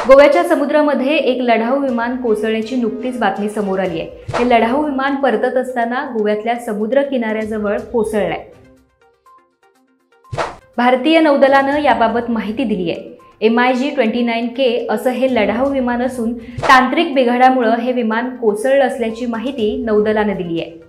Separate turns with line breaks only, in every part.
गोव्याच्या समुद्रामध्ये एक लढाऊ विमान कोसळण्याची नुकतीच बातमी समोर आली आहे। हे लढाऊ विमान परतत असताना गोव्यातल्या समुद्र किनाऱ्याजवळ कोसळलंय। भारतीय नौदलानं याबाबत माहिती दिली आहे। MiG-29K असं हे लढाऊ विमान असून तांत्रिक बिघाडामुळे हे विमान कोसळलं असल्याची माहिती नौदलानं दिली आहे।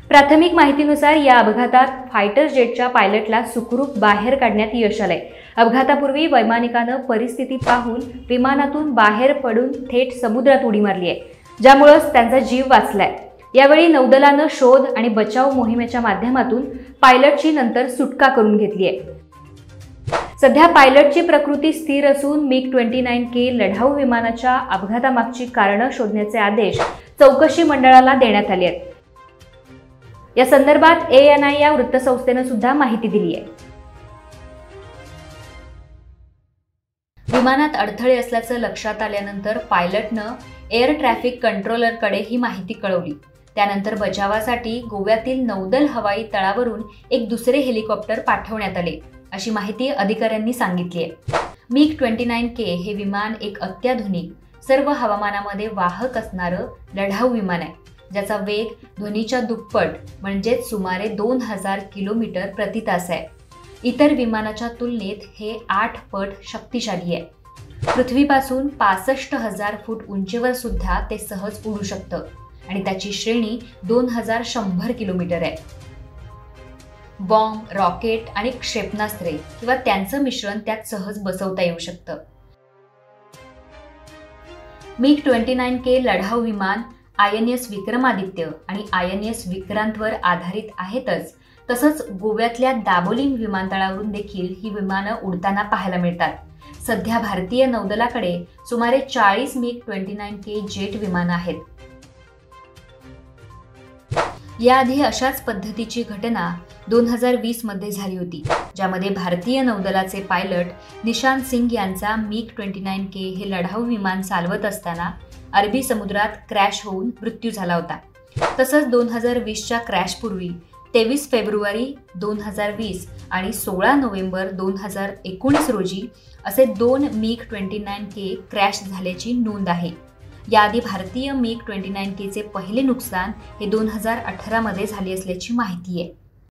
प्राथमिक माहितीनुसार या अपघातात फायटर जेटच्या पायलटला सुखरूप बाहेर काढण्यात यश आलंय। अपघातापूर्वी वैमानिकानं परिस्थिती पाहून विमानातून बाहेर पडून थेट समुद्रात उडी मारली आहे, ज्यामुळे त्यांचा जीव वाचलाय। यावेळी नौदलानं शोध आणि बचाव मोहिमेच्या माध्यमातून पायलटची नंतर सुटका करून घेतली आहे। सध्या पायलटची प्रकृती स्थिर असून MiG-29K लढाऊ विमानाच्या अपघातामागची कारणं शोधण्याचे आदेश चौकशी मंडळाला देण्यात आले आहेत। या संदर्भात ANI या वृत्तसंस्थेनं सुद्धा माहिती दिली आहे। विमानात अडथळे असल्याचं लक्षात आल्यानंतर पायलटनं एअर ट्रॅफिक कंट्रोलरकडे ही माहिती कळवली। त्यानंतर बचावासाठी गोव्यातील नौदल हवाई तळावरून एक दुसरे हेलिकॉप्टर पाठवण्यात आले, अशी माहिती अधिकाऱ्यांनी सांगितली आहे। MiG-29K हे विमान एक अत्याधुनिक सर्व हवामानामध्ये वाहक असणारं लढाऊ विमान आहे, ज्याचा वेग ध्वनीच्या दुप्पट म्हणजेच सुमारे 2000 किलोमीटर प्रति तास आहे। इतर विमानाच्या तुलनेत हे 8 पट शक्तिशाली आहे। पृथ्वीपासून 65,000 फूट उंचीवर सुद्धा ते सहज उडू शकतं आणि त्याची श्रेणी 2100 किलोमीटर आहे। बॉम्ब, रॉकेट आणि क्षेपणास्त्रे किंवा त्यांचं मिश्रण त्यात सहज बसवता येऊ शकतं। MiG-29K लढाऊ विमान INS विक्रमादित्य आणि INS विक्रांतवर आधारित आहेतच, तसंच गोव्यातल्या दाबोलिम विमानतळावरून देखील ही विमानं उडताना पाहायला मिळतात। सध्या भारतीय नौदलाकडे सुमारे 40 MiG-29K जेट विमानं आहेत। याआधी अशाच पद्धतीची घटना 2020 मध्ये झाली होती, ज्यामध्ये भारतीय नौदलाचे पायलट निशांत सिंग यांचा MiG-29K हे लढाऊ विमान चालवत असताना अरबी समुद्रात क्रॅश होऊन मृत्यू झाला होता। तसंच 2020च्या क्रॅशपूर्वी 23 फेब्रुवारी 2020 आणि 16 नोव्हेंबर 2019 रोजी असे 2 MiG-29K क्रॅश झाल्याची नोंद आहे। याआधी भारतीय MiG-29K चे पहिले नुकसान हे 2018 मध्ये झाले असल्याची माहिती आहे।